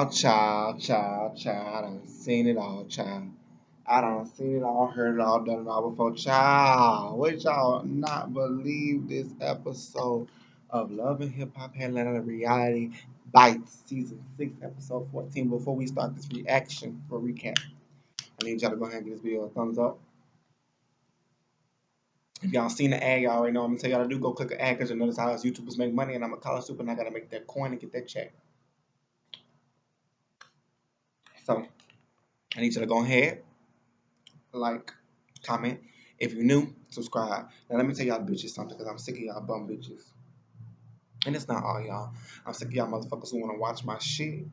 child. I done seen it all, child. I done seen it all, heard it all, done it all before, child. Would y'all not believe this episode of Love and Hip Hop Atlanta Reality Bites, Season 6, Episode 14? Before we start this reaction or recap, I need y'all to go ahead and give this video a thumbs up. If y'all seen the ad, y'all already know I'm gonna tell y'all to do. Go click the ad because you notice how us YouTubers make money, and I'm a college super, and I gotta make that coin and get that check. So I need you to go ahead, like, comment. If you're new, subscribe. Now let me tell y'all bitches something, because I'm sick of y'all bum bitches. And it's not all y'all. I'm sick of y'all motherfuckers who want to watch my shit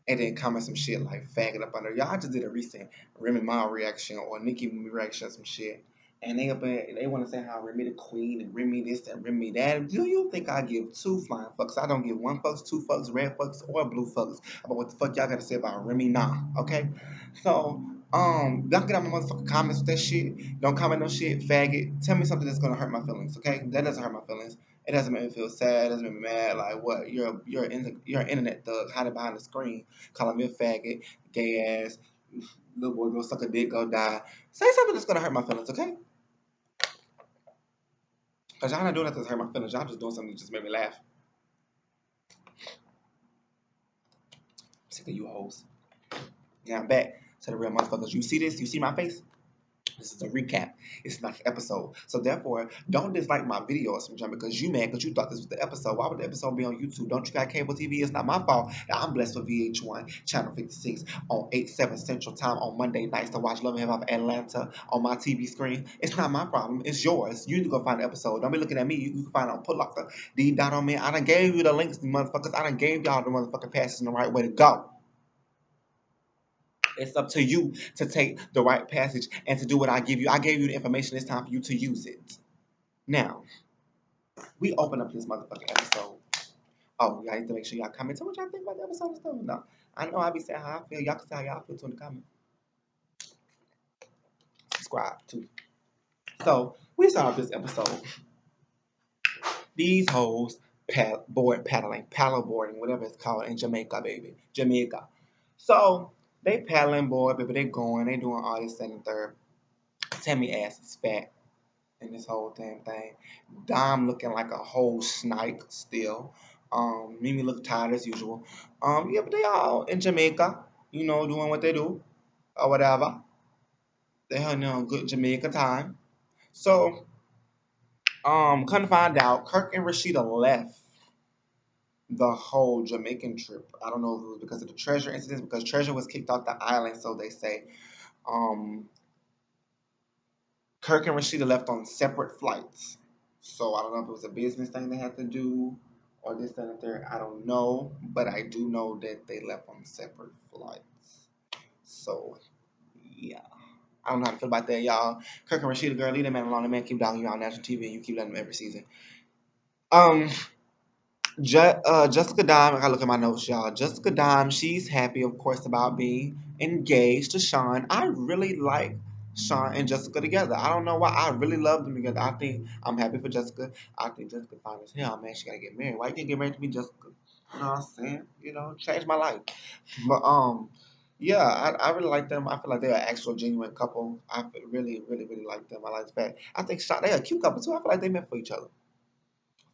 and then comment some shit like faggot up under. Y'all just did a recent Remy Ma reaction or Nicki reaction or some shit. And they up in, they want to say how Remy the queen and Remy this and Remy that. Do you think I give two flying fucks? I don't give one fucks, two fucks, red fucks, or blue fucks about what the fuck y'all got to say about Remy Nah, okay? So, y'all get out my motherfucking comments with that shit. Don't comment no shit, faggot. Tell me something that's gonna hurt my feelings, okay? That doesn't hurt my feelings. It doesn't make me feel sad. It doesn't make me mad. Like what? You're an internet thug hiding behind the screen, calling me a faggot, gay ass, little boy go suck a dick, go die. Say something that's gonna hurt my feelings, okay? Cause y'all not doing nothing to hurt my feelings. Y'all just doing something that just made me laugh. I'm sick of you hoes. Now I'm back to the real motherfuckers. You see this? You see my face? This is a recap. It's not an episode. So therefore, don't dislike my video or some junk because you mad because you thought this was the episode. Why would the episode be on YouTube? Don't you got cable TV? It's not my fault. I'm blessed with VH1, Channel 56 on 8/7 Central Time on Monday nights to watch Love and Hip Hop Atlanta on my TV screen. It's not my problem. It's yours. You need to go find the episode. Don't be looking at me. You can find it on Put Locker. D dot on me. I done gave you the links, motherfuckers. I done gave y'all the motherfucking passes and the right way to go. It's up to you to take the right passage and to do what I give you. I gave you the information. It's time for you to use it. Now, we open up this motherfucking episode. Oh, y'all need to make sure y'all comment. Tell me what y'all think about the episode and stuff. No, I know I be saying how I feel. Y'all can say how y'all feel too in the comments. Subscribe too. So, we start off this episode. These hoes paddle boarding, whatever it's called in Jamaica, baby. Jamaica. So, they paddling board, baby. They going. They doing all this, second, and third. Tammy ass is fat in this whole damn thing. Dom looking like a whole snipe still. Mimi look tired as usual. Yeah, but they all in Jamaica, doing what they do or whatever. They having a good Jamaica time. So, couldn't find out, Kirk and Rashida left the whole Jamaican trip. I don't know if it was because of the Treasure incident, because Treasure was kicked off the island, so they say. Um, Kirk and Rashida left on separate flights. So I don't know if it was a business thing they had to do or this, that, and third. I don't know. But I do know that they left on separate flights. So, yeah. I don't know how to feel about that, y'all. Kirk and Rashida, girl, leave that man alone. The man keep dogging you on national TV and you keep letting him every season. Um, Jessica Dime, I gotta look at my notes, y'all. Jessica Dime, she's happy, of course, about being engaged to Sean. I really like Sean and Jessica together. I don't know why. I really love them together. I think I'm happy for Jessica. I think Jessica fine as hell, man. She gotta get married. Why you can't get married to me, Jessica? You know what I'm saying? Change my life. But yeah, I really like them. I feel like they're an actual genuine couple. Really, really, really like them. I like the fact. I think Sean, they're a cute couple too. I feel like they meant for each other.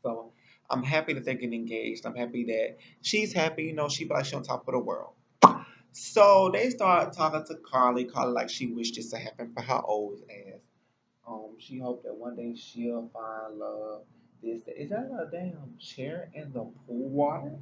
So I'm happy that they're getting engaged. I'm happy that she's happy. She feel like she's on top of the world. So they start talking to Carly. Carly like she wished this to happen for her old ass. She hoped that one day she'll find love. Is that a damn chair in the pool water?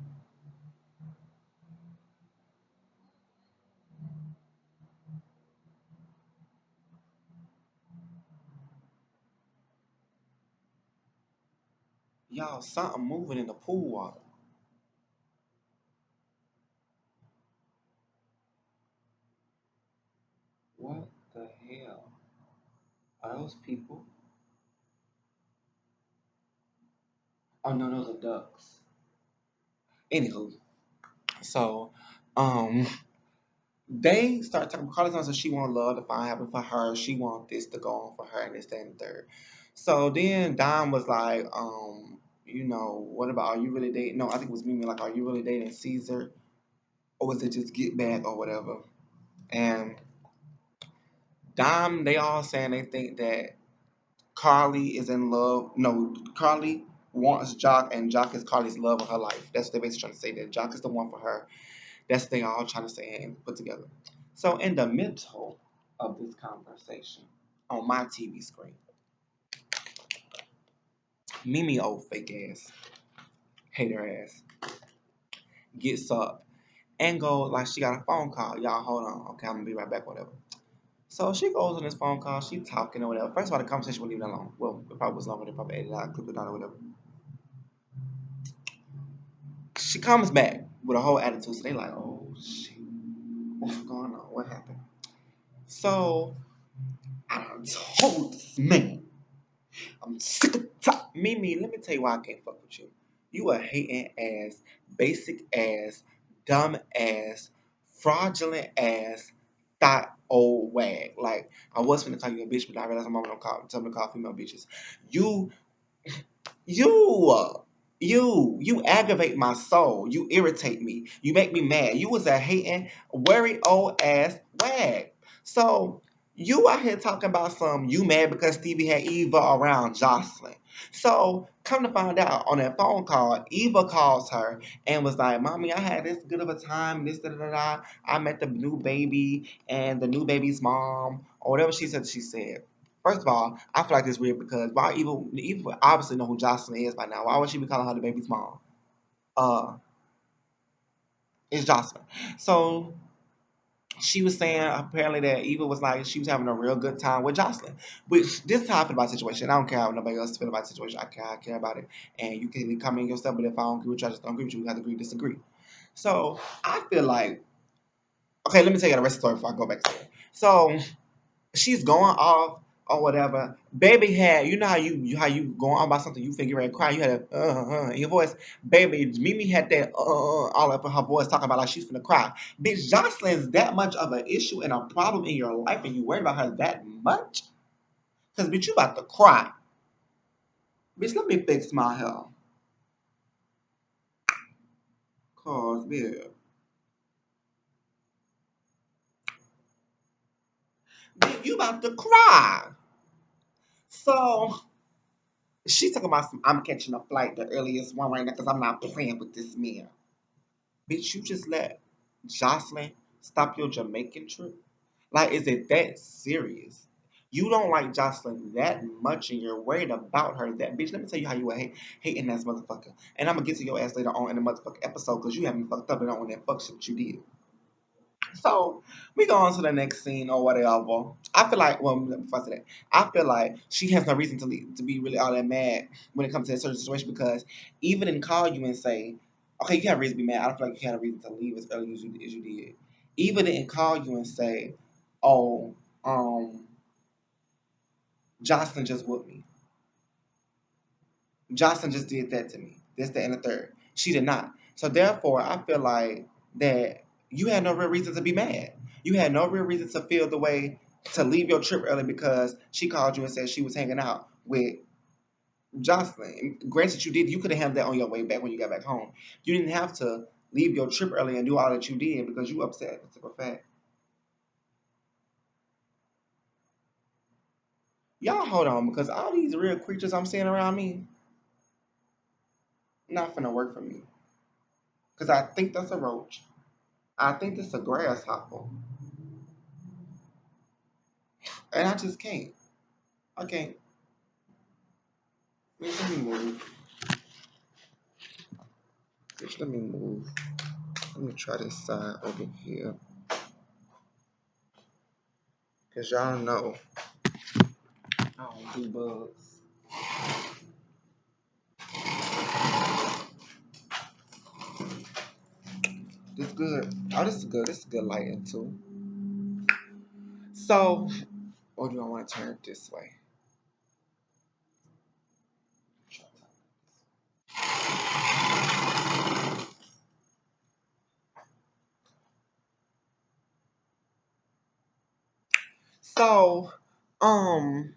Y'all, something moving in the pool water. What the hell? Are those people? Oh no, those are ducks. Anywho, so um they start talking. Carly tells her she want love to find happen for her. She want this to go on for her and this, that, and the third. So then Dom was like, what about, are you really dating? No, I think it was Mimi, like, are you really dating Caesar? or was it just get back or whatever? And Dom, they all saying they think that Carly is in love. No, Carly wants Jock, and Jock is Carly's love of her life. That's what they're basically trying to say, that Jock is the one for her. That's what they all trying to say and put together. So in the middle of this conversation, on my TV screen, Mimi, old fake ass, hater ass, gets up and goes like she got a phone call. Y'all hold on, okay, I'm gonna be right back, whatever. So she goes on this phone call, she talking or whatever. First of all, the conversation wasn't even that long. Well, it probably was longer, they probably edited out, clipped it out or whatever. She comes back with a whole attitude, so they like, oh shit, what's going on? What happened? So I done told this man, I'm sick of talk. Mimi, let me tell you why I can't fuck with you. You a hating ass, basic ass, dumb ass, fraudulent ass, thought old wag. Like, I was finna call you a bitch, but I realized I'm gonna tell me to call female bitches. You you, you aggravate my soul. You irritate me. You make me mad. You was a hating, worried old ass wag. So you out here talking about some you mad because Stevie had Eva around Jocelyn. So come to find out on that phone call, Eva calls her and was like, "Mommy, I had this good of a time. This da da da. Da. I met the new baby and the new baby's mom or whatever she said. She said." First of all, I feel like this weird because why Eva obviously know who Jocelyn is by now. Why would she be calling her the baby's mom? Uh, it's Jocelyn. So she was saying apparently that Eva was like she was having a real good time with Jocelyn. Which this is how I feel about the situation. I don't care how nobody else feel about the situation. I care about it. And you can come in yourself, but if I don't agree with you, I just don't agree with you. We have to agree, disagree. So I feel like okay, let me tell you the rest of the story before I go back to it. So she's going off or whatever. Baby had, you know how you going on about something, you think you're ready to cry, you had a in your voice. Baby, Mimi had that all up in her voice talking about like she's gonna cry. Bitch, Jocelyn's that much of an issue and a problem in your life and you worried about her that much? Cause bitch, you about to cry. Bitch, let me fix my hair. Cause bitch, you about to cry. So she talking about some I'm catching a flight, the earliest one right now, because I'm not playing with this man. Bitch, you just let Jocelyn stop your Jamaican trip? Like, is it that serious? You don't like Jocelyn that much and you're worried about her that bitch. Let me tell you how you were hating ass motherfucker. And I'm gonna get to your ass later on in the motherfucking episode because you have me fucked up and on that fuck shit that you did. So we go on to the next scene or whatever. I feel like, well, before I say that, I feel like she has no reason to be really all that mad when it comes to a certain situation because even in call you and say, okay, you have a reason to be mad. I don't feel like you had a reason to leave as early as you did. Even in call you and say, oh, Jocelyn just whooped me. Jocelyn just did that to me. This, that, and the third. She did not. So therefore, I feel like that you had no real reason to be mad. You had no real reason to feel the way to leave your trip early because she called you and said she was hanging out with Jocelyn. Granted, you did. You could have handled that on your way back when you got back home. You didn't have to leave your trip early and do all that you did because you upset. That's a fact. Y'all hold on because all these real creatures I'm seeing around me not finna work for me. Because I think that's a roach. I think that's a grasshopper. And I just can't. I can't. Let me move. Bitch, let me move. Let me try this side over here. Because y'all know I don't do bugs. This good. Oh, this is good. This is good lighting too. So, or do I want to turn it this way? So, um,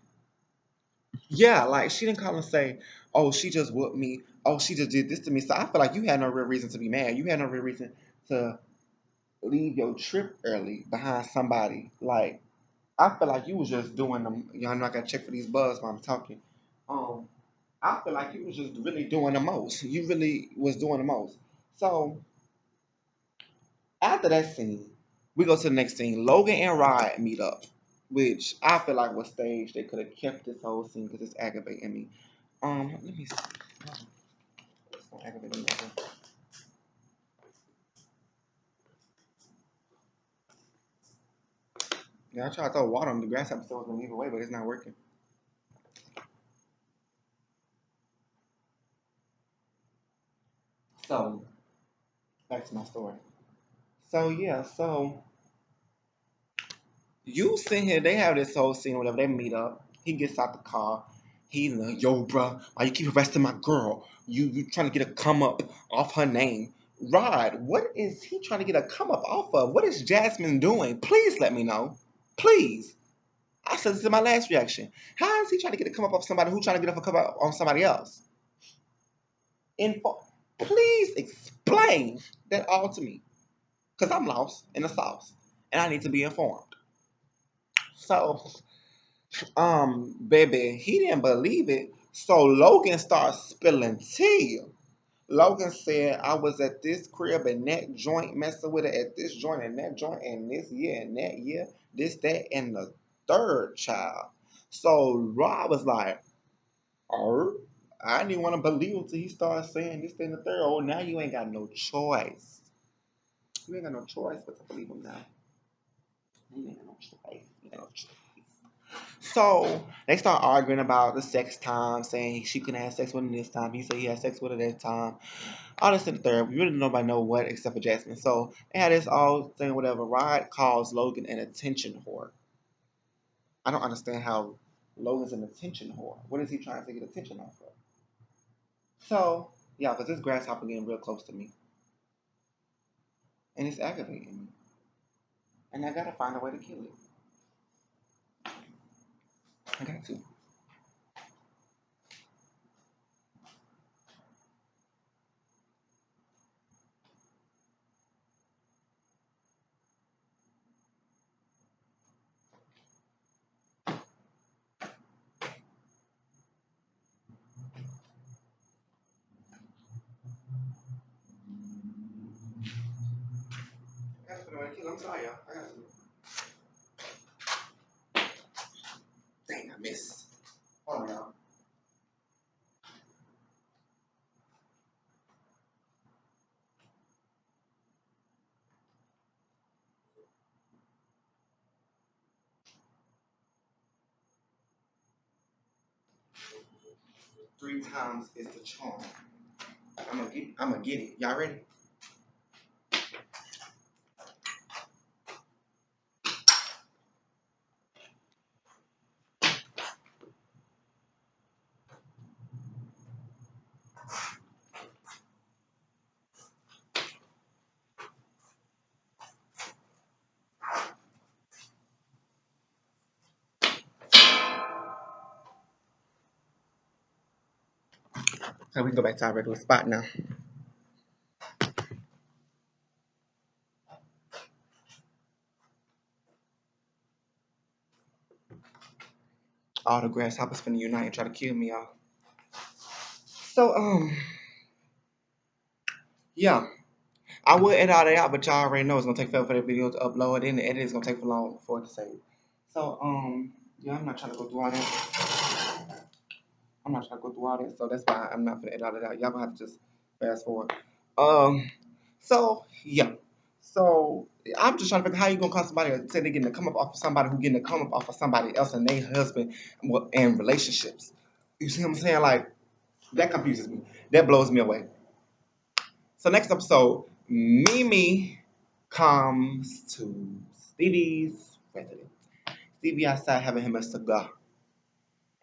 yeah, like she didn't call and say, "Oh, she just whooped me. Oh, she just did this to me." So I feel like you had no real reason to be mad. You had no real reason to. leave your trip early behind somebody. Like, I feel like you was just doing them. Y'all know I gotta check for these bugs while I'm talking. Um, I feel like you was just really doing the most. You really was doing the most. So after that scene, we go to the next scene. Logan and Rod meet up, which I feel like was staged. They could have kept this whole scene because it's aggravating me. Let me see. It's gonna aggravate me. Yeah, I tried to throw water on the grass episode was gonna leave away, but it's not working. So back to my story. So yeah, so you sitting here, they have this whole scene, whatever, they meet up. He gets out the car. He's like, yo, bruh, why you keep arresting my girl? You trying to get a come up off her name. Rod, what is he trying to get a come up off of? What is Jasmine doing? Please let me know. Please. I said this in my last reaction. How is he trying to get a come up off somebody who's trying to get a come up on somebody else? Info. Please explain that all to me. Because I'm lost in the sauce. And I need to be informed. So baby, he didn't believe it. So Logan started spilling tea. Logan said, I was at this crib and that joint messing with it at this joint and that joint and this year and that year, this, that, and the third child. So Rob was like, oh, I didn't want to believe him until he started saying this, that, and the third. Oh, now you ain't got no choice. You ain't got no choice but to believe him now. You ain't got no choice. You ain't got no choice. So they start arguing about the sex time, saying she couldn't have sex with him this time. He said he had sex with her that time. All this and the third. We really nobody know what except for Jasmine. So they had this all thing, whatever. Rod calls Logan an attention whore. I don't understand how Logan's an attention whore. What is he trying to get attention off of? So yeah, because this grasshopper getting real close to me, and it's aggravating me, and I gotta find a way to kill it. I got to. I gotta find a way to kill it. I'm sorry, y'all. I got to. Dang, I missed. Hold on, y'all. 3 times is the charm. I'm gonna get it. Y'all ready? So we can go back to our regular spot now. All the grasshoppers finna unite and try to kill me, y'all. So yeah. I will edit all that out, but y'all already know it's gonna take forever for the video to upload, and the edit is gonna take for long for it to save. So yeah, I'm not trying to go through all that. I'm not trying to go through all that, so that's why I'm not gonna edit all that out. Y'all gonna have to just fast forward. So yeah. So I'm just trying to figure how you gonna call somebody or say they getting to come up off of somebody who getting to come up off of somebody else and their husband and relationships. You see what I'm saying? Like that confuses me. That blows me away. So next episode, Mimi comes to Stevie's residence. Stevie outside having him a cigar.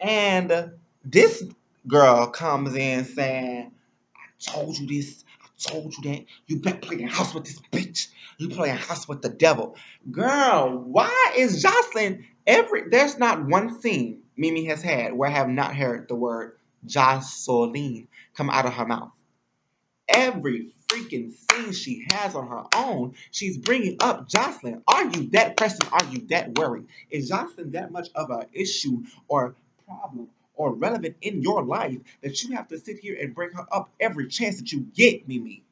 And this girl comes in saying, I told you this, I told you that. You better play in house with this bitch. You play in house with the devil. Girl, why is Jocelyn there's not one scene Mimi has had where I have not heard the word Jocelyn come out of her mouth. Every freaking scene she has on her own, she's bringing up Jocelyn. Are you that person? Are you that worried? Is Jocelyn that much of an issue or problem or relevant in your life that you have to sit here and bring her up every chance that you get, Mimi?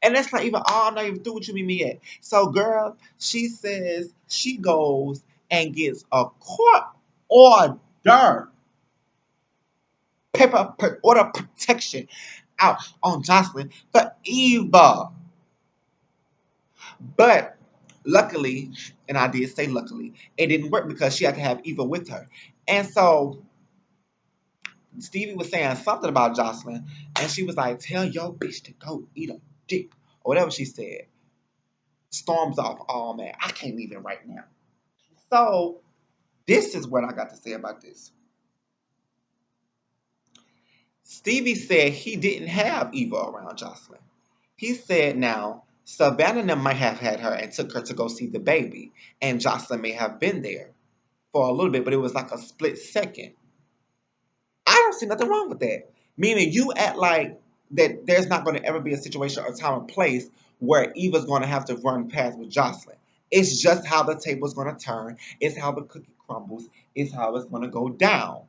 And that's not even all, I'm not even through with you, Mimi, yet. So, girl, she says she goes and gets a court order, order protection out on Jocelyn for Eva. But luckily, and I did say luckily, it didn't work because she had to have Eva with her. And so Stevie was saying something about Jocelyn, and she was like, tell your bitch to go eat a dick, or whatever she said. Storms off all man. I can't even right now. So this is what I got to say about this. Stevie said he didn't have Eva around Jocelyn. He said now Savannah and them might have had her and took her to go see the baby, and Jocelyn may have been there for a little bit, but it was like a split second. I don't see nothing wrong with that. Meaning you act like that there's not going to ever be a situation or time or place where Eva's going to have to run past with Jocelyn. It's just how the table's going to turn. It's how the cookie crumbles. It's how it's going to go down.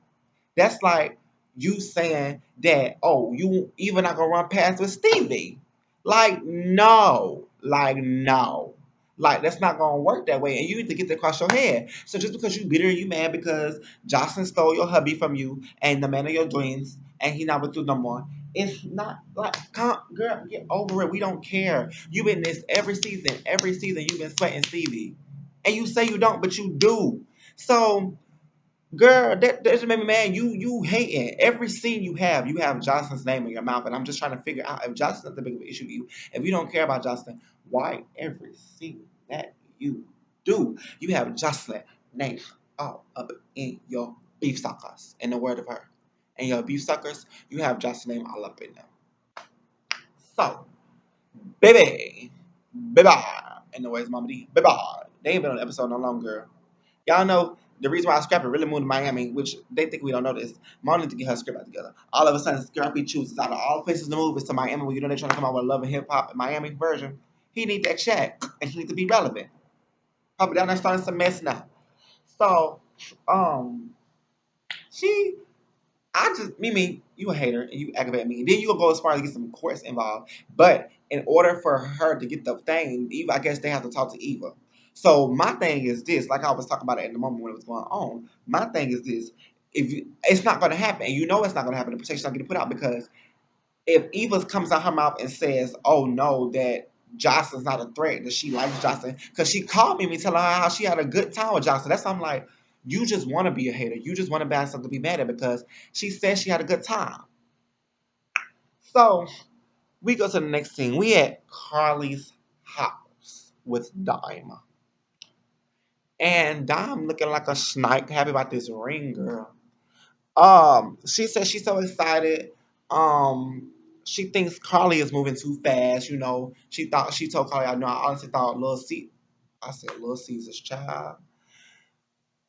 That's like you saying that, oh, you even not gonna run past with Stevie. Like, no. Like, no. Like, that's not gonna work that way. And you need to get that across your head. So just because you bitter and you mad because Jocelyn stole your hubby from you and the man of your dreams and he not with you no more. It's not like, come, girl, get over it. We don't care. You've been this every season. Every season you've been sweating Stevie. And you say you don't, but you do. So girl, that just made me mad. You hating every scene you have Jocelyn's name in your mouth, and I'm just trying to figure out if Jocelyn's not the big of an issue to you. If you don't care about Jocelyn, why every scene that you do, you have Jocelyn name all up in your beef suckers, in the word of her. And your beef suckers, you have Jocelyn name all up in them. So, baby, in the words of Mama D, baby, they ain't been on the episode no longer. Y'all know the reason why Scrappy really moved to Miami, which they think we don't know this. Mom needs to get her script out together. All of a sudden, Scrappy chooses out of all places to move is to Miami, where you know they're trying to come out with a love and hip hop Miami version. He need that check, and he need to be relevant. Probably down there starting some mess now. So, um, she I just, Mimi, you a hater and you aggravate me. Then you gonna go as far as get some courts involved. But in order for her to get the thing, Eva, I guess they have to talk to Eva. So my thing is this, like I was talking about it in the moment when it was going on. My thing is this: if you, it's not gonna happen, and you know it's not gonna happen. The protection's not gonna put out because if Eva comes out her mouth and says, "Oh no, that Jocelyn's not a threat, that she likes Jocelyn," because she called me telling her how she had a good time with Jocelyn. That's why I'm like, you just want to be a hater. You just want to have something to be mad at because she said she had a good time. So we go to the next scene. We at Carly's house with Dime. And Dime looking like a snipe, happy about this ring, girl. She said she's so excited. She thinks Carly is moving too fast. You know, she told Carly, I know. I honestly thought I said Little Caesar's child.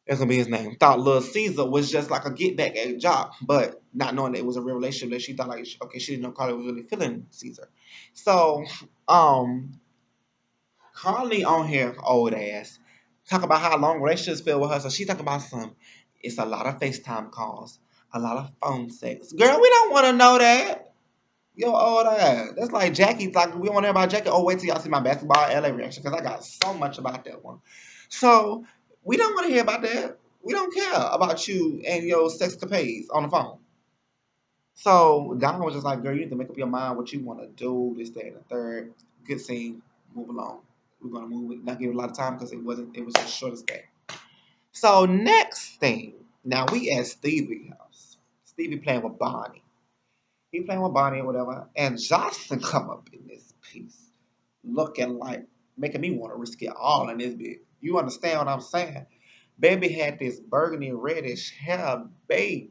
That's gonna be his name. Thought Little Caesar was just like a get back at a job, but not knowing that it was a real relationship. That she thought like, okay, she didn't know Carly was really feeling Caesar. So, Carly on here, old ass, talk about how long relationships feel with her. So she talking about some. It's a lot of FaceTime calls, a lot of phone sex. Girl, we don't want to know that. Yo, old ass. That's like Jackie's like, we want to hear about Jackie. Oh, wait till y'all see my basketball LA reaction because I got so much about that one. So we don't want to hear about that. We don't care about you and your sexcapades on the phone. So Don was just like, girl, you need to make up your mind what you want to do, this, that, and the third. Good scene. Move along. We're gonna move it, not give it a lot of time because it was the shortest day. So next thing, now we at Stevie's house. Stevie playing with Bonnie. He playing with Bonnie or whatever, and Jocelyn come up in this piece, looking like making me want to risk it all in this bit. You understand what I'm saying? Baby had this burgundy reddish hair, baby,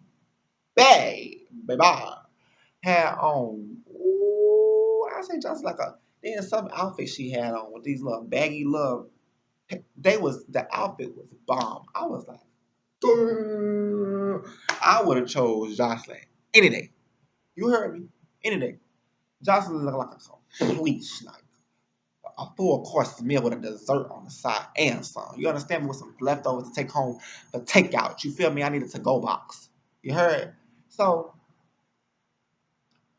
had on. Ooh, I say just like a then some outfit she had on with these little baggy little. The outfit was bomb. I was like, I would have chose Jocelyn any day. You heard me any day. Jocelyn looked like a Please, like a full course meal with a dessert on the side and some. You understand me? With some leftovers to take home for takeout. You feel me? I need a to-go box. You heard? So,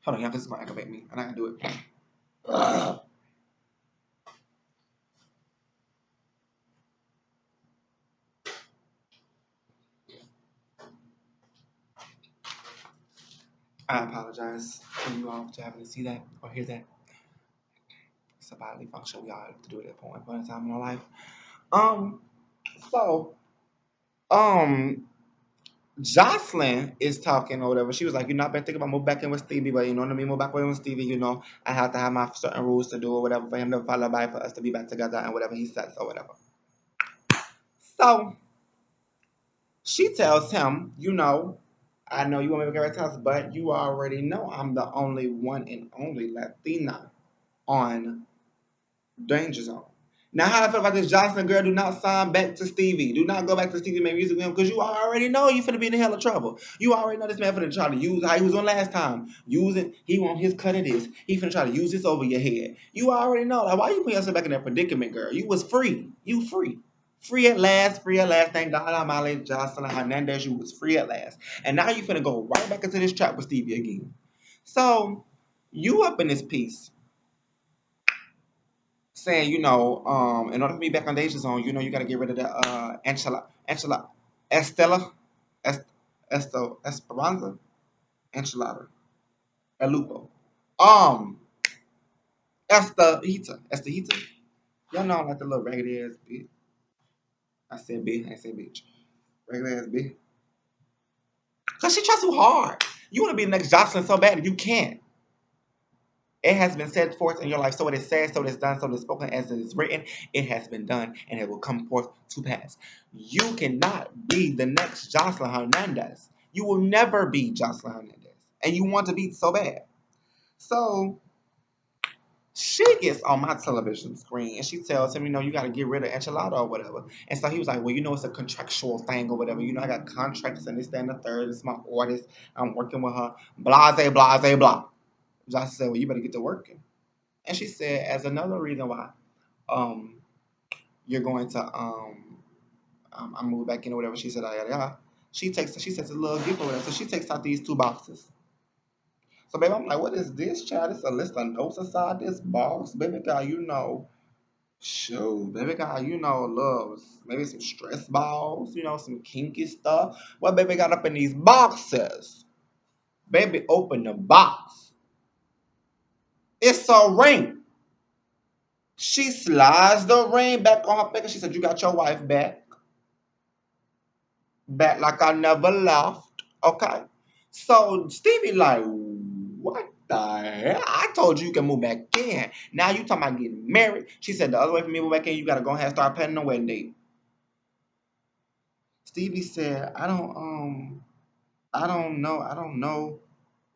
hold on, y'all. This is gonna aggravate me, and I can do it. I apologize for you all to having to see that or hear that. It's a bodily function. We all have to do it at one point in time in our life. Um, so, um, Jocelyn is talking or whatever. She was like, I've been thinking about moving back in with Stevie, but you know what I mean? Move back in with Stevie, I have to have my certain rules to do or whatever for him to follow by for us to be back together and whatever he says or whatever. So she tells him, I know you want me to get right to us, but you already know I'm the only one and only Latina on Danger Zone. Now, how I feel about this Jocelyn girl, do not sign back to Stevie. Do not go back to Stevie and make music with him because you already know you finna be in the hell of trouble. You already know this man finna try to use how he was on last time. Using, he want his cut of this. He finna try to use this over your head. You already know. Like, why you put yourself back in that predicament, girl? You was free. You free. Free at last, free at last. Thank God Almighty, Jocelyn Hernandez, you was free at last. And now you finna go right back into this trap with Stevie again. So, you up in this piece saying, in order to be back on Deja Zone, you got to get rid of the Estella, Esperanza, Enchilada, El Lupo. Um, Estahita. Y'all know like the little raggedy ass bitch. I said bitch, I said bitch. Regular ass bitch. Cause she tries too hard. You want to be the next Jocelyn so bad, and you can't. It has been set forth in your life, so it is said, so it is done, so it is spoken, as it is written. It has been done, and it will come forth to pass. You cannot be the next Jocelyn Hernandez. You will never be Jocelyn Hernandez, and you want to be so bad. So she gets on my television screen, and she tells him, you got to get rid of enchilada or whatever. And so he was like, well, it's a contractual thing or whatever. I got contracts and this, that, and the third. It's my artist. I'm working with her. Blase, blase, blah. Jocelyn said, well, you better get to working. And she said, as another reason why um, you're going to I move back in or whatever. She said, yada yada. She says a little gift or whatever. So she takes out these two boxes. So baby, I'm like, what is this, child? It's a list of notes inside this box. Baby girl, shoot, baby girl, loves maybe some stress balls, some kinky stuff. What baby got up in these boxes? Baby, open the box. It's a ring. She slides the ring back on her finger. She said, you got your wife back like I never left. Okay. So Stevie like, what the hell? I told you can move back in. Now you talking about getting married. She said the other way for me to move back in, you gotta go ahead and start planning the wedding date. Stevie said, I don't know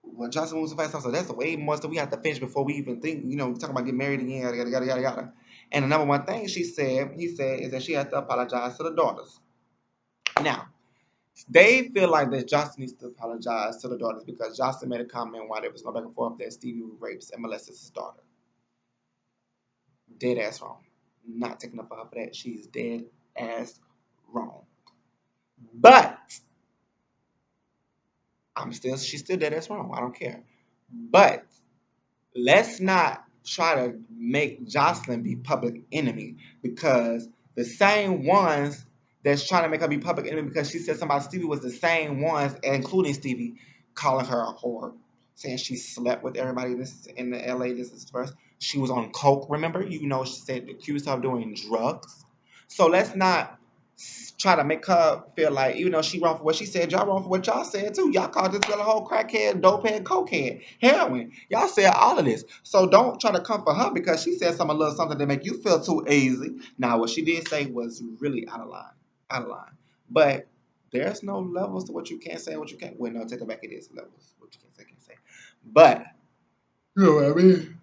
what Johnson was supposed to. So that's way more stuff we have to finish before we even think, talking about getting married again, yada yada yada yada. And the number one thing he said, is that she has to apologize to the daughters. Now, they feel like that Jocelyn needs to apologize to the daughters because Jocelyn made a comment while they was going back and forth that Stevie rapes and molested his daughter. Dead ass wrong. Not taking up for her for that. She's dead ass wrong. But she's still dead ass wrong. I don't care. But let's not try to make Jocelyn be public enemy because the same ones that's trying to make her be public enemy because she said something about Stevie was the same ones, including Stevie, calling her a whore, saying she slept with everybody this in the LA. This is first. She was on coke. Remember, she said accused her of doing drugs. So let's not try to make her feel like, even though she wrong for what she said, y'all wrong for what y'all said too. Y'all called this girl a whole crackhead, dopehead, cokehead, heroin. Y'all said all of this. So don't try to come for her because she said a little something to make you feel too easy. Now, what she did say was really out of line. Out of line. But there's no levels to what you can't say and what you can't. Well, no, take it back. It is levels. What you can't say. But, you know what I mean?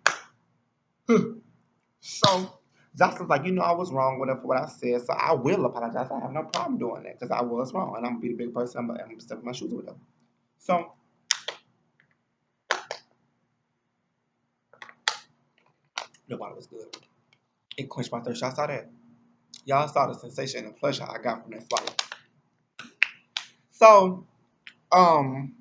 So, Jocelyn's like, I was wrong whatever what I said, so I will apologize. I have no problem doing that because I was wrong, and I'm gonna be the big person. I'm gonna step in my shoes or whatever. So, Nobody was good. It quenched my thirst. Y'all saw that? Y'all saw the sensation and pleasure I got from that swallow. So, um,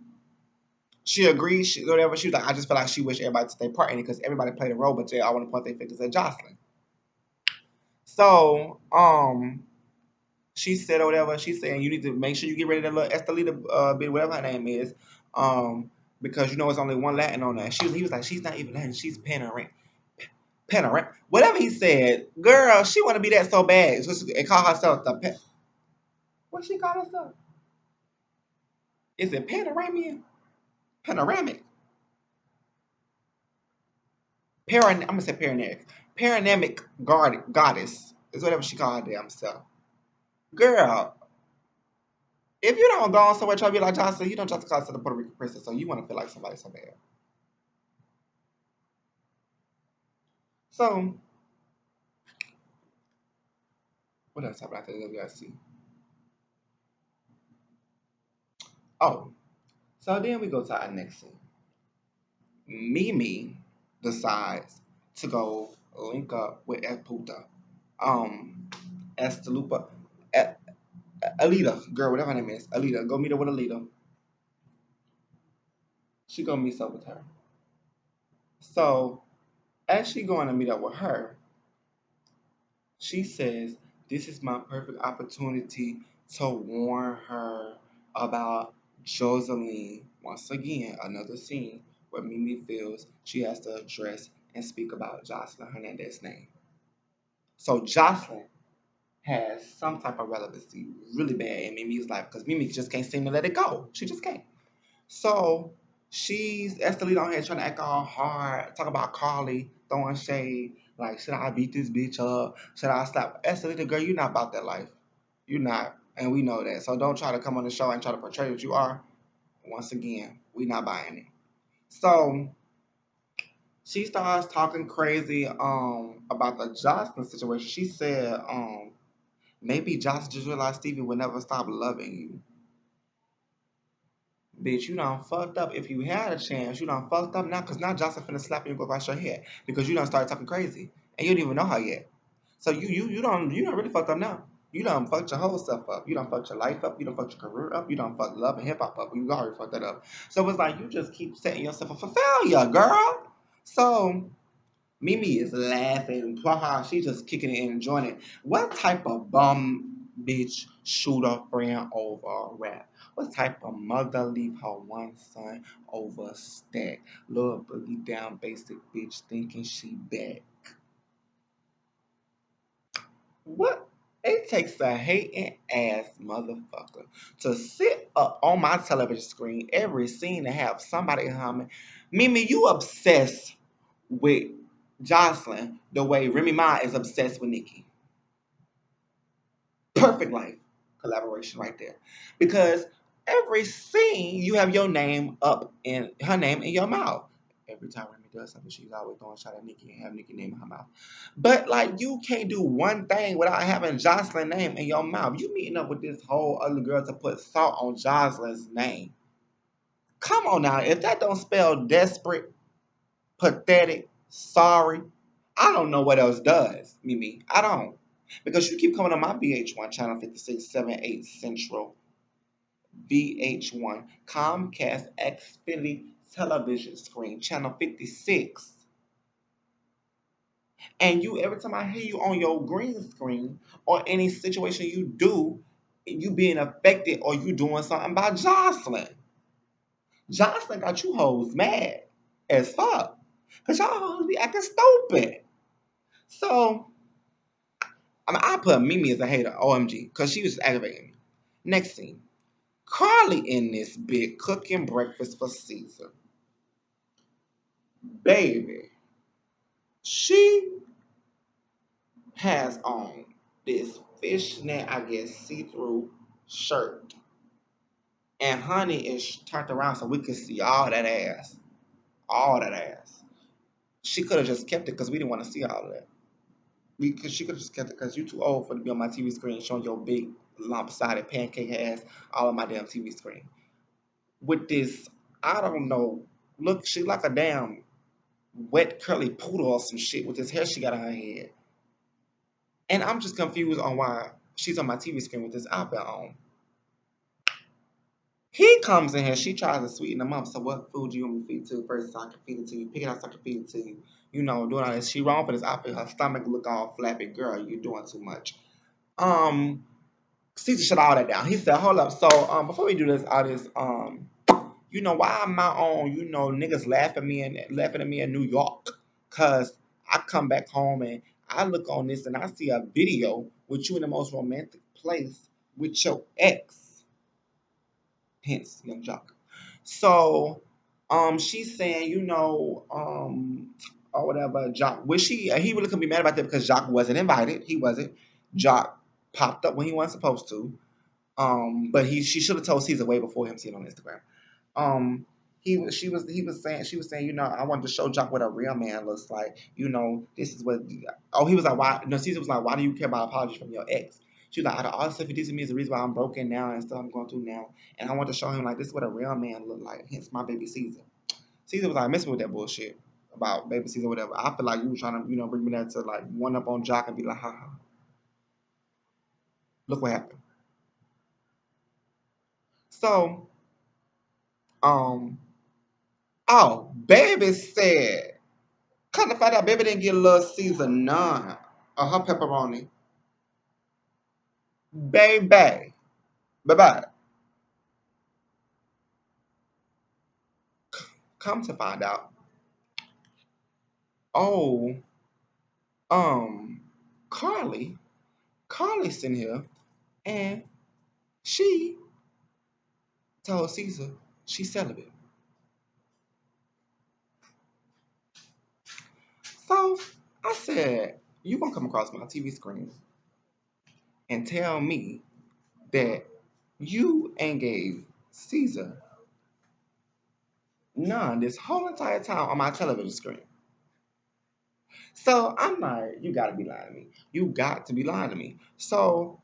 she agreed. She whatever. She was like, I just feel like she wished everybody to take part in it because everybody played a role, but they all want to point their fingers at Jocelyn. So, she said or whatever. She's saying you need to make sure you get rid of that little Estelita bit, whatever her name is, um, because you know it's only one Latin on that. He was like, she's not even Latin. She's panoramic. Whatever he said, girl, she want to be that so bad. And call herself what she call herself? Is it panoramic? Panoramic. I'm gonna say paranamic. Paranamic goddess is whatever she called her damn self. Girl, if you don't go on somewhere trying to be like Johnson, you don't just call herself the Puerto Rican princess, so you want to feel like somebody so bad. So, what else happened after the WSC? Oh, so then we go to our next scene. Mimi decides to go link up with Puta. Um, Estalupa, E- Alita, girl, whatever her name is, Alita, go meet her with Alita. She gonna meet up with her. So as she going to meet up with her, she says, "This is my perfect opportunity to warn her about Joseline." Once again, another scene where Mimi feels she has to address and speak about Jocelyn Hernandez's name. So Jocelyn has some type of relevancy really bad in Mimi's life because Mimi just can't seem to let it go. She just can't. So she's Estelita on here trying to act all hard, talk about Carly, throwing shade. Like, should I beat this bitch up? Should I slap Estelita? Girl, you're not about that life. You're not. And we know that. So don't try to come on the show and try to portray what you are. Once again, we not buying it. So she starts talking crazy about the Jocelyn situation. She said, maybe Jocelyn just realized Stevie would never stop loving you. Bitch, you done fucked up. If you had a chance, you done fucked up now because now Jocelyn finna slap you and go across your head because you done started talking crazy and you don't even know her yet. So you done really fucked up now. You done fucked your whole self up. You done fucked your life up. You done fucked your career up. You done fucked love and hip hop up. You already fucked that up. So it's like you just keep setting yourself up for failure, girl. So Mimi is laughing. Haha, she just kicking it and enjoying it. What type of bum bitch shoot her friend over a rap? What type of mother leave her one son over a stack? Little boogie down basic bitch thinking she bad. What? It takes a hating ass motherfucker to sit up on my television screen every scene and have somebody humming. Mimi, you obsessed with Jocelyn the way Remy Ma is obsessed with Nikki. Perfect life collaboration right there. Because every scene you have your name up in her name in your mouth. Every time Remy does something, she's always throwing a shot at Nikki and have Nikki name in her mouth. But like you can't do one thing without having Jocelyn name in your mouth. You meeting up with this whole other girl to put salt on Jocelyn's name. Come on now. If that don't spell desperate, pathetic, sorry. I don't know what else does, Mimi. I don't. Because you keep coming on my VH1 channel 5678 Central, VH1, Comcast Xfinity television screen, channel 56. And you every time I hear you on your green screen or any situation you do, you being affected or you doing something about Jocelyn. Jocelyn got you hoes mad as fuck. Cause y'all hoes be acting stupid. So I mean, I put Mimi as a hater, OMG, because she was aggravating me. Next scene. Carly in this bit cooking breakfast for Caesar. Baby, she has on this fishnet, I guess, see-through shirt. And honey is turned around so we could see all that ass. All that ass. She could have just kept it because we didn't want to see all of that. Because she could have just kept it because you too old for to be on my TV screen showing your big lopsided pancake ass all on my damn TV screen. With this, I don't know, look, she like a damn wet curly poodle or some shit with this hair she got on her head. And I'm just confused on why she's on my TV screen with this outfit on. He comes in here, she tries to sweeten him up. So what food do you want me to feed to first so I can feed it to you? Pick it out so I can feed it to you. You know, doing all this. She wrong for this outfit. Her stomach look all flappy. Girl, you're doing too much. Um, Caesar shut all that down. He said, hold up. So before we do this, all this, you know, why am I on, you know, niggas laughing at me in New York? Cause I come back home and I look on this and I see a video with you in the most romantic place with your ex, hence Young Jock. So, she's saying, you know, or whatever, Jock, he really couldn't be mad about that because Jock wasn't invited. He wasn't. Jock popped up when he wasn't supposed to. But she should have told Caesar way before him seeing it on Instagram. Um, he was saying, you know, I wanted to show Jock what a real man looks like. You know, this is what. Oh, he was like, why? No, Caesar was like, why do you care about apologies from your ex? She was like, out of all the stuff he did to me is the reason why I'm broken now and stuff I'm going through now. And I want to show him like this is what a real man look like. Hence my baby Caesar. Caesar was like, miss me with that bullshit about baby Caesar, whatever. I feel like you were trying to, you know, bring me that to like one up on Jock and be like, ha ha. Look what happened. So, um, oh, baby said, come to find out, baby didn't get a little Caesar none of her pepperoni. Baby, bye. Come to find out, oh, um, Carly, Carly's in here, and she told Caesar she's celibate. So I said, you gonna come across my TV screen and tell me that you ain't gave Caesar none this whole entire time on my television screen. So I'm like, you gotta be lying to me. You got to be lying to me. So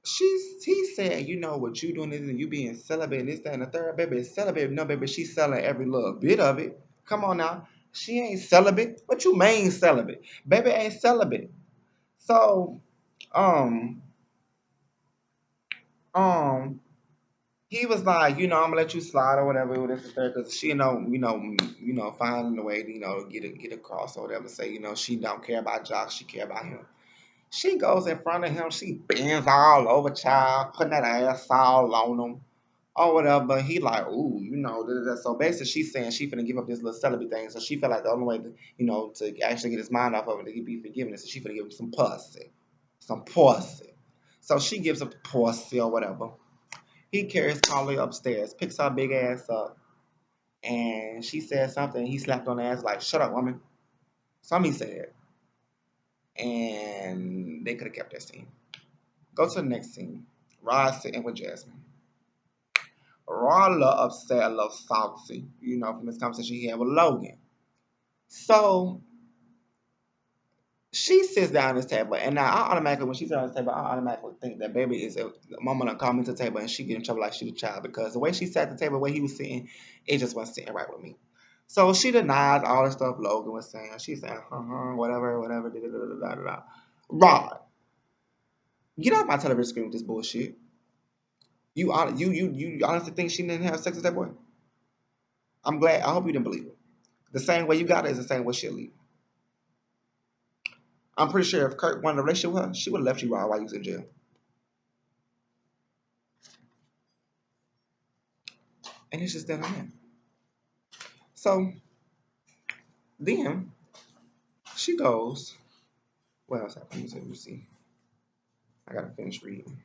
he said, you know what you doing is you being celibate and this, that, and the third. Baby is celibate. No, baby, she's selling every little bit of it. Come on now. She ain't celibate. What you mean celibate? Baby ain't celibate. So, um, um, he was like, you know, I'm gonna let you slide or whatever with this third, because she finding a way to, get across or whatever. Say, she don't care about Jock, she care about him. She goes in front of him, she bends all over child, putting that ass all on him or whatever. He like, ooh, da, da, da. So basically she's saying she finna give up this little celibacy thing. So she felt like the only way to actually get his mind off of it to be forgiveness is she finna give him some pussy. Some pussy. So she gives up the pussy or whatever. He carries Carly upstairs, picks her big ass up, and she said something. He slapped on the ass like, shut up, woman. Something he said. And they could have kept that scene. Go to the next scene. Rod sitting with Jasmine. Rod a little upset, a little salty, from this conversation he had with Logan. So she sits down at this table, and now I automatically, when she sits down at this table, I automatically think that baby is a mama done called me to the table and she get in trouble like she the child, because the way she sat at the table, the way he was sitting, it just wasn't sitting right with me. So she denies all the stuff Logan was saying. She's saying, whatever, da da da da da da. Rod, get off my television screen with this bullshit. You honestly think she didn't have sex with that boy? I'm glad. I hope you didn't believe it. The same way you got it is the same way she'll leave. I'm pretty sure if Kurt wanted a relationship with her, she would have left you Rod while you was in jail. And it's just that on that. So then she goes, what else happened? Let me see. I gotta finish reading.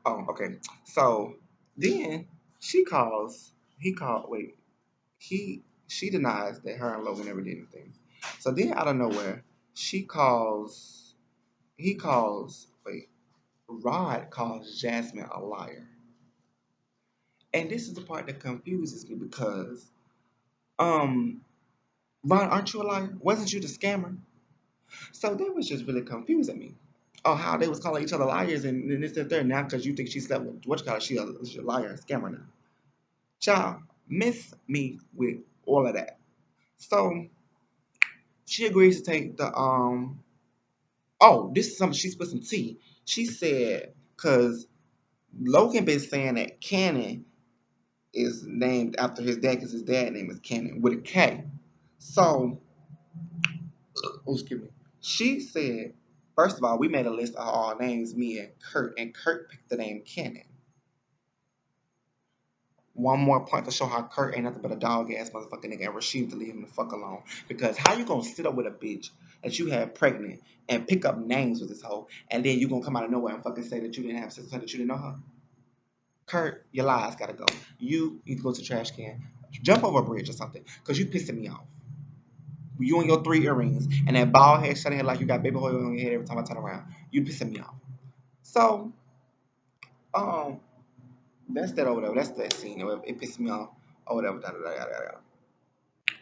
Oh, okay. So then wait, she denies that her and Logan ever did anything. So then out of nowhere, Rod calls Jasmine a liar. And this is the part that confuses me because, um, Ron, aren't you a liar? Wasn't you the scammer? So that was just really confusing me. Oh, how they was calling each other liars and this and that now because you think she slept with what you call it, she a liar, a scammer now. Child, miss me with all of that. So she agrees to take the oh, this is something she's put some tea. She said, cause Logan been saying that Cannon is named after his dad because his dad name is Cannon with a K. So, oh, excuse me. She said, first of all, we made a list of all names, me and Kurt picked the name Cannon. One more point to show how Kurt ain't nothing but a dog ass motherfucking nigga and Rasheem to leave him the fuck alone. Because how you gonna sit up with a bitch that you had pregnant and pick up names with this hoe and then you gonna come out of nowhere and fucking say that you didn't have sex with her, that you didn't know her? Kurt, your lies gotta go. You need to go to the trash can, jump over a bridge or something, cause you pissing me off. You and your 3 earrings and that bald head shutting head like you got baby oil on your head every time I turn around. You pissing me off. So, um, that's that or whatever. That's that scene. It pissed me off or whatever. Da, da, da, da, da, da.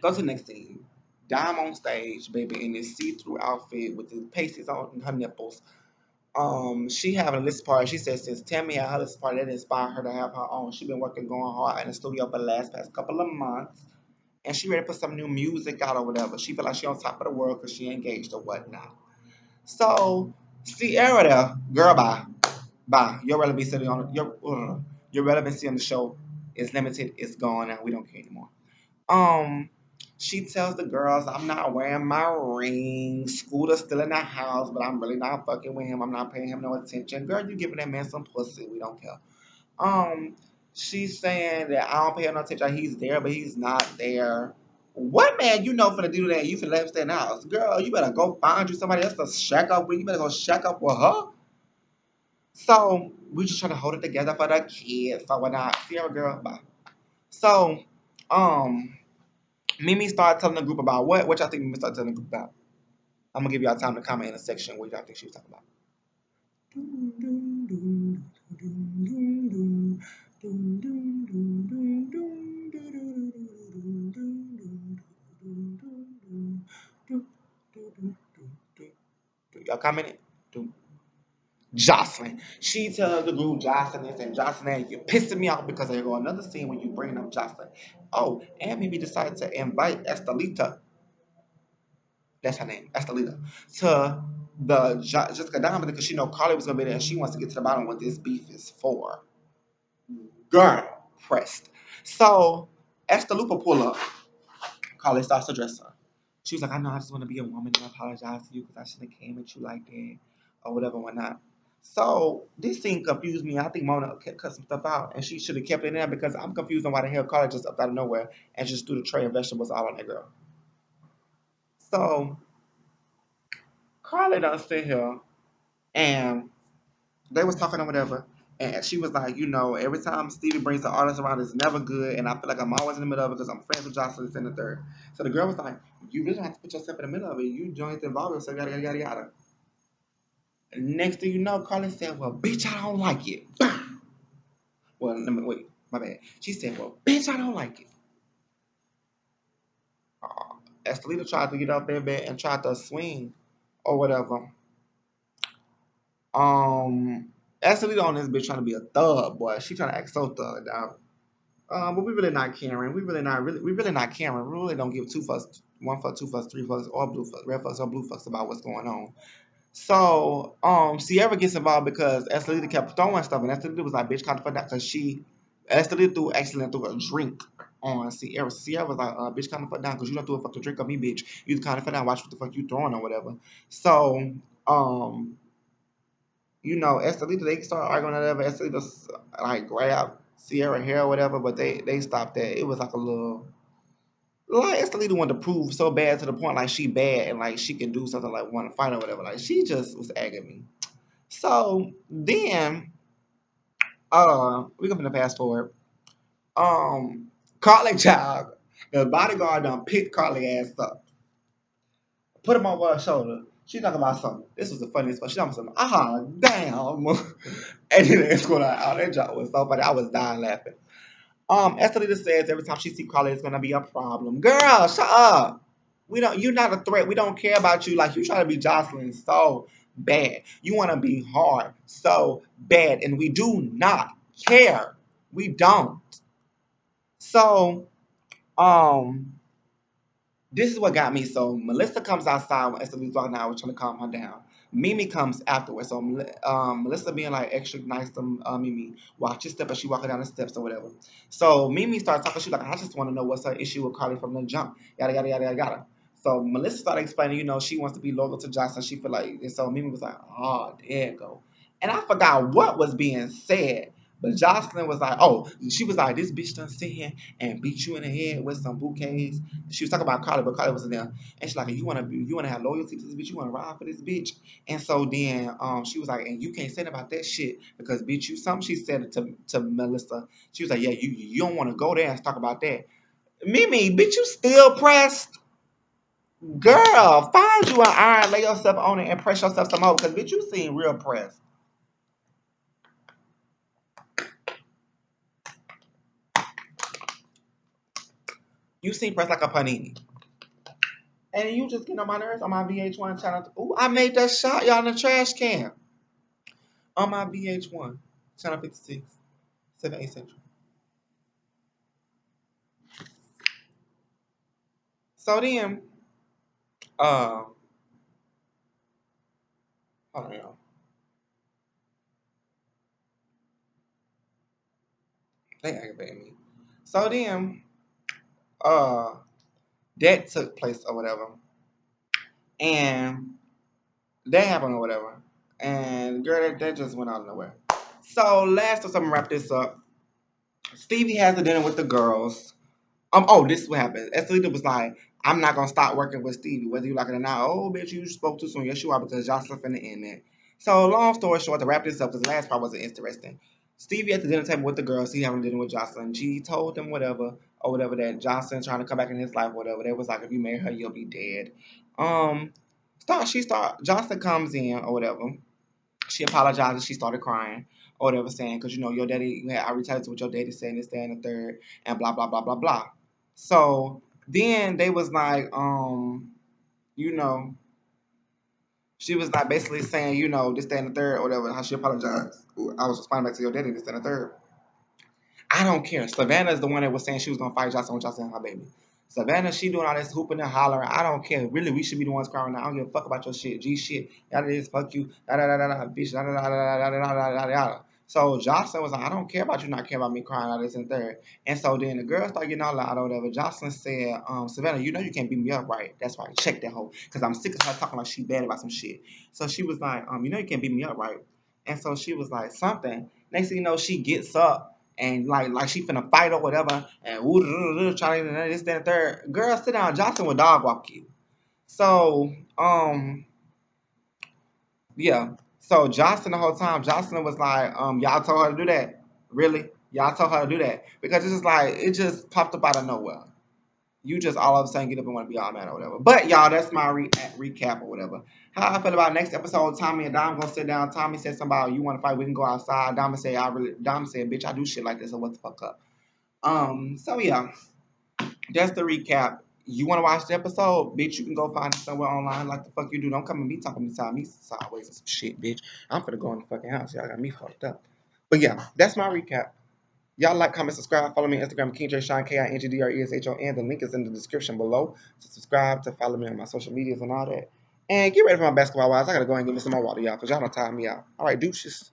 Go to the next scene. Dime on stage, baby, in this see-through outfit with the pasties on her nipples. She having a list party. She says since Tammy had her list party, that inspired her to have her own. She been working going hard in the studio for the last past couple of months. And she ready to put some new music out or whatever. She feel like she on top of the world because she engaged or whatnot. So, Sierra there, girl, bye. Bye. Your relevancy on the show is limited. It's gone now. We don't care anymore. Um, she tells the girls, I'm not wearing my ring. Scooter's still in the house, but I'm really not fucking with him. I'm not paying him no attention. Girl, you giving that man some pussy. We don't care. Um, she's saying that I don't pay him no attention. He's there, but he's not there. What man you know finna do that? You finna let him stay in the house. Girl, you better go find you somebody else to shack up with. You better go shack up with her. So we just trying to hold it together for the kids. So we're not Sierra girl, bye. So, um, Mimi started telling the group about what? What y'all think Mimi started telling the group about? I'm gonna give y'all time to comment in the section what y'all think she was talking about. Y'all commented? Jocelyn. She tells the group Jocelyn this and Jocelyn, you're pissing me off because I go another scene when you bring up Jocelyn. Oh, and Mimi decided to invite Estelita, that's her name, Estelita, to the Jessica Diamond because she know Carly was gonna be there and she wants to get to the bottom of what this beef is for. Girl, pressed. So Estelupa pull up. Carly starts to dress her. She was like, I know I just want to be a woman and apologize to you because I shouldn't have came at you like that or whatever, whatnot. So this scene confused me. I think Mona cut some stuff out and she should have kept it in there because I'm confused on why the hell Carly just up out of nowhere and just threw the tray of vegetables all on that girl. So Carly done sit here and they was talking or whatever. And she was like, every time Stevie brings the artist around, it's never good. And I feel like I'm always in the middle of it because I'm friends with Jocelyn in the third. So the girl was like, you really have to put yourself in the middle of it. You joined the involved yourself, yada, yada, yada, yada. Next thing you know, Carly said, well, bitch, I don't like it. Well, let me, wait, my bad. She said, well, bitch, I don't like it. Estelita tried to get out there bed and tried to swing or whatever. Estelita on this bitch trying to be a thug, boy. She trying to act so thug, dog. But we really not caring. We really not caring. We really don't give two fucks, one fuck, two fucks, three fucks, or blue fucks, red fucks or blue fucks about what's going on. So, Sierra gets involved because Estelita kept throwing stuff, and Estelita was like, "Bitch, caught for that," because Estelita threw a drink on Sierra. Sierra was like, "Bitch, kind of fuck down, because you don't threw a fucking drink on me, bitch. You kind of fuck down. Watch what the fuck you throwing or whatever." So, um, Estelita, they start arguing or whatever. Estelita like grab Sierra hair or whatever, but they stopped that. It was like a little like Estelita wanted to prove so bad to the point like she bad and like she can do something like want to fight or whatever. Like she just was aggy me. So then we gonna fast forward. Carly child, the bodyguard done picked Carly ass up, put him over her shoulder. She talking about something. This was the funniest part. She talking about something. Damn. And then it's going out. Oh, that joke was so funny. I was dying laughing. Estelita says every time she see Carly, it's gonna be a problem. Girl, shut up. We don't. You're not a threat. We don't care about you. Like you try to be Jocelyn. So bad. You want to be hard so bad, and we do not care. We don't. So, um, this is what got me. So Melissa comes outside as we was walking out. I was trying to calm her down. Mimi comes afterwards. So Melissa being like extra nice to Mimi. Watch your step as she walking down the steps or whatever. So Mimi started talking. She's like, I just want to know what's her issue with Carly from the jump. Yada yada yada yada yada. So Melissa started explaining, she wants to be loyal to Jocelyn. She feel like, and so Mimi was like, oh, there you go. And I forgot what was being said. But Jocelyn was like, oh, she was like, this bitch done sit here and beat you in the head with some bouquets. She was talking about Carly, but Carly wasn't there. And she's like, you wanna have loyalty to this bitch, you wanna ride for this bitch. And so then she was like, and you can't say about that shit because bitch, you something she said it to Melissa. She was like, yeah, you don't wanna go there and talk about that. Mimi, bitch, you still pressed? Girl, find you an iron, lay yourself on it and press yourself some more because bitch, you seem real pressed. You seem pressed like a panini. And you just getting on my nerves on my VH1 channel. Ooh, I made that shot, y'all, in the trash can. On my VH1, channel 56, 7, 8 Central. So then, uh, hold on, y'all. They aggravating me. So then, uh, that took place or whatever. And that happened or whatever. And girl, that just went out of nowhere. So last or something, wrap this up. Stevie has a dinner with the girls. This is what happened. Estelita was like, I'm not gonna stop working with Stevie, whether you like it or not. Oh, bitch, you spoke too soon. Yes, you are, because Jocelyn finna end that. So, long story short, to wrap this up, because the last part wasn't interesting. Stevie at the dinner table with the girls, he having dinner with Jocelyn. She told them whatever, or whatever, that Jocelyn trying to come back in his life, whatever. They was like, if you marry her, you'll be dead. Um, Jocelyn comes in, or whatever. She apologized. She started crying or whatever, saying, because your daddy, I retaliated to what your daddy said, this, that, and the third, and blah, blah, blah, blah, blah. So then they was like, you know, she was like basically saying, this, that, and the third, or whatever, how she apologized. I was responding back to your daddy, this, that, and the third. I don't care. Savannah is the one that was saying she was gonna fight Jocelyn when Jocelyn had her baby. Savannah, she doing all this hooping and hollering. I don't care. Really, we should be the ones crying now. I don't give a fuck about your shit. G shit. Y'all this, fuck you. Da da da da da bitch. Da da da da da da da da da da. So Jocelyn was like, I don't care about you not caring about me crying all this and third. And so then the girl started getting all loud or whatever. Jocelyn said, Savannah, you know you can't beat me up, right? That's why I check that hoe. Cause I'm sick of her talking like she bad about some shit. So she was like, you know you can't beat me up, right? And so she was like, something. Next thing you know, she gets up and like she finna fight or whatever, and trying to this, that, and third. Girl, sit down. Johnson will dog walk you. So, yeah. So Jocelyn the whole time, Jocelyn was like, y'all told her to do that. Really? Y'all told her to do that. Because it's just like it just popped up out of nowhere. You just all of a sudden get up and want to be all mad or whatever. But y'all, that's my recap or whatever. How I feel about next episode, Tommy and Dom gonna sit down. Tommy said something about you want to fight, we can go outside. Dom said, bitch, I do shit like this, so what the fuck up? So yeah, that's the recap. You want to watch the episode, bitch? You can go find it somewhere online, like the fuck you do. Don't come and be talking beside me sideways and some shit, bitch. I'm finna go in the fucking house. Y'all got me fucked up. But yeah, that's my recap. Y'all like, comment, subscribe. Follow me on Instagram, Kingdreshon, KINGDRESHON. The link is in the description below to subscribe, to follow me on my social medias and all that. And get ready for my basketball wives. I gotta go and get me some more water, y'all, because y'all don't tire me out. All right, douches.